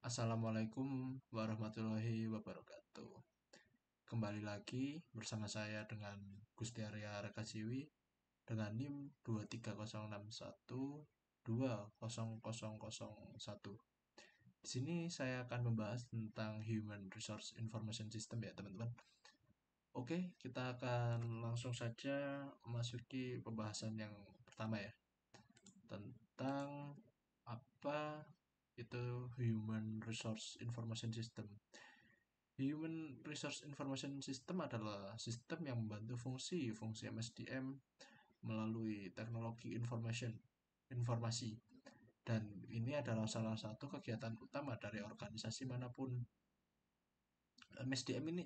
Assalamualaikum warahmatullahi wabarakatuh. Kembali lagi bersama saya dengan Gusti Arya Rekajiwi dengan NIM 23061200001. Di sini saya akan membahas tentang Human Resource Information System ya teman-teman. Oke, kita akan langsung saja memasuki pembahasan yang pertama ya, tentang apa itu Human Resource Information System. Human Resource Information System adalah sistem yang membantu fungsi MSDM melalui teknologi informasi, dan ini adalah salah satu kegiatan utama dari organisasi manapun. MSDM ini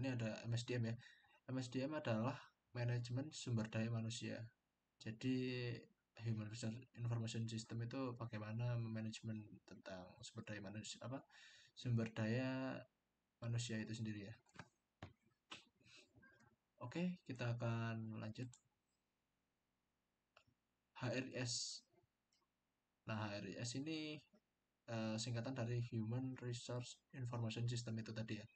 ada MSDM ya. MSDM adalah manajemen sumber daya manusia. Jadi Human Resource Information System itu bagaimana manajemen tentang sumber daya manusia, sumber daya manusia itu sendiri ya. Oke, kita akan lanjut. HRIS. Nah, HRIS ini singkatan dari Human Resource Information System itu tadi ya.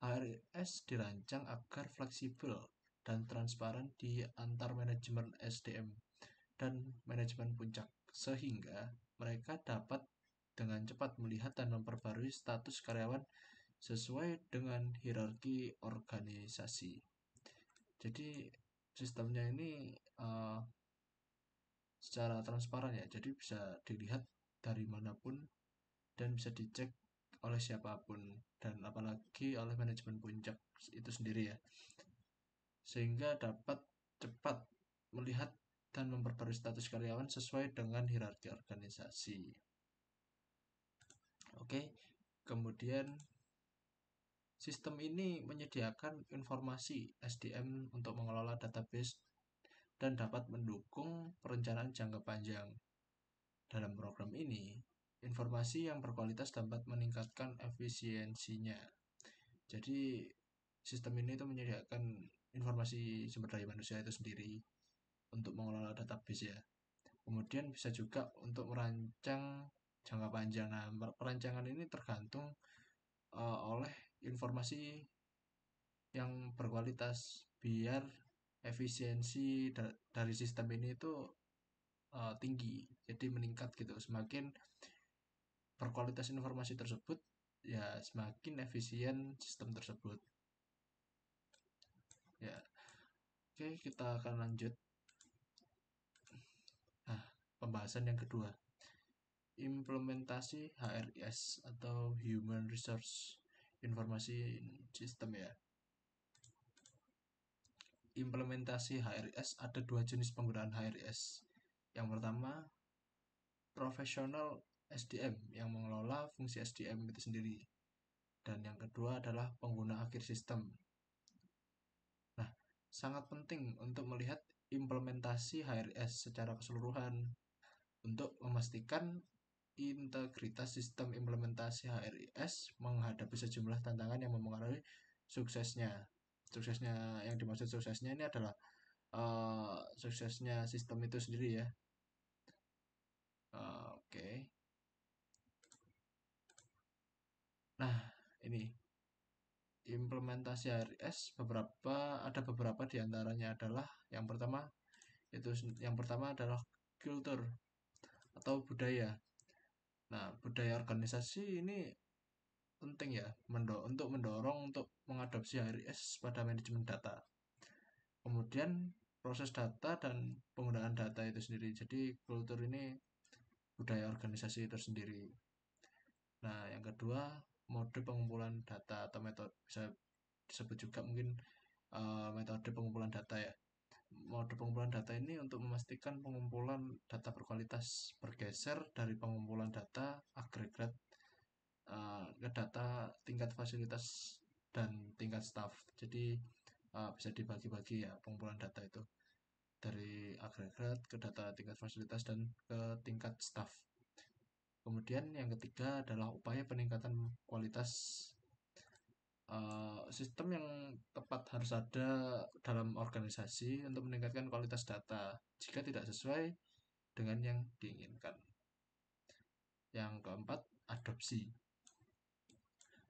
HRIS dirancang agar fleksibel dan transparan di antar manajemen SDM dan manajemen puncak, sehingga mereka dapat dengan cepat melihat dan memperbarui status karyawan sesuai dengan hierarki organisasi. Jadi sistemnya ini secara transparan ya, jadi bisa dilihat dari manapun dan bisa dicek oleh siapapun, dan apalagi oleh manajemen puncak itu sendiri ya, sehingga dapat cepat melihat dan memperbarui status karyawan sesuai dengan hierarki organisasi. Oke, kemudian sistem ini menyediakan informasi SDM untuk mengelola database dan dapat mendukung perencanaan jangka panjang. Dalam program ini, informasi yang berkualitas dapat meningkatkan efisiensinya. Jadi, sistem ini itu menyediakan informasi sumber daya manusia itu sendiri untuk mengelola database ya. Kemudian bisa juga untuk merancang jangka panjang. Nah, perancangan ini tergantung oleh informasi yang berkualitas, biar efisiensi dari sistem ini itu tinggi, jadi meningkat gitu. Semakin berkualitas informasi tersebut, ya semakin efisien sistem tersebut. Ya, oke, kita akan lanjut. Nah, pembahasan yang kedua, implementasi HRIS atau Human Resource Information System ya. Implementasi HRIS, ada dua jenis penggunaan HRIS. Yang pertama, profesional SDM yang mengelola fungsi SDM itu sendiri. Dan yang kedua adalah pengguna akhir sistem. Nah, sangat penting untuk melihat implementasi HRS secara keseluruhan untuk memastikan integritas sistem implementasi HRIS menghadapi sejumlah tantangan yang mempengaruhi suksesnya. Suksesnya, yang dimaksud suksesnya ini adalah suksesnya sistem itu sendiri ya. Oke. Nah, ini implementasi HRS ada beberapa diantaranya adalah yang pertama adalah kultur atau budaya. Nah, budaya organisasi ini penting ya untuk mendorong untuk mengadopsi HRS pada manajemen data. Kemudian proses data dan penggunaan data itu sendiri. Jadi kultur ini budaya organisasi itu sendiri. Nah, yang kedua, mode pengumpulan data atau metode, bisa disebut juga mungkin metode pengumpulan data ya. Mode pengumpulan data ini untuk memastikan pengumpulan data berkualitas, bergeser dari pengumpulan data agregat ke data tingkat fasilitas dan tingkat staff. Jadi bisa dibagi-bagi ya pengumpulan data itu dari agregat ke data tingkat fasilitas dan ke tingkat staff. Kemudian yang ketiga adalah upaya peningkatan kualitas. Sistem yang tepat harus ada dalam organisasi untuk meningkatkan kualitas data jika tidak sesuai dengan yang diinginkan. Yang keempat, adopsi.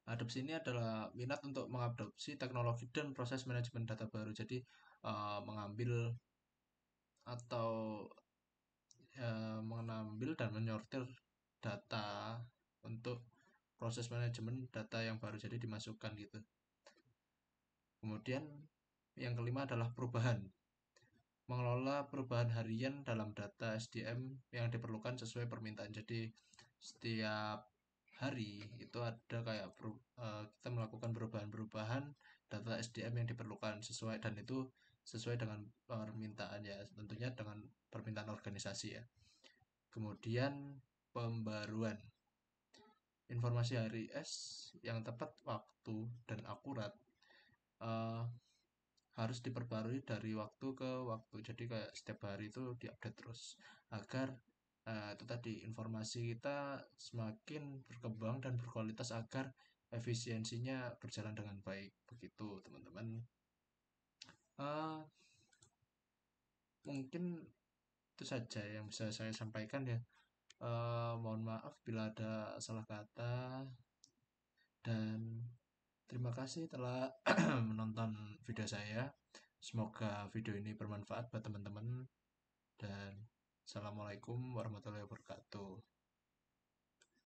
Adopsi ini adalah minat untuk mengadopsi teknologi dan proses manajemen data baru. Jadi mengambil atau mengambil dan menyortir data untuk proses manajemen data yang baru jadi dimasukkan gitu. Kemudian yang kelima adalah perubahan. Mengelola perubahan harian dalam data SDM yang diperlukan sesuai permintaan. Jadi setiap hari itu ada kayak kita melakukan perubahan-perubahan data SDM yang diperlukan sesuai, dan itu sesuai dengan permintaan ya, tentunya dengan permintaan organisasi ya. Kemudian pembaruan informasi hari S yang tepat waktu dan akurat eh, harus diperbarui dari waktu ke waktu. Jadi kayak setiap hari itu diupdate terus agar itu tadi informasi kita semakin berkembang dan berkualitas agar efisiensinya berjalan dengan baik. Begitu teman-teman. Eh, Mungkin itu saja yang bisa saya sampaikan ya. Mohon maaf bila ada salah kata, dan terima kasih telah menonton video saya. Semoga video ini bermanfaat buat teman-teman, dan assalamualaikum warahmatullahi wabarakatuh.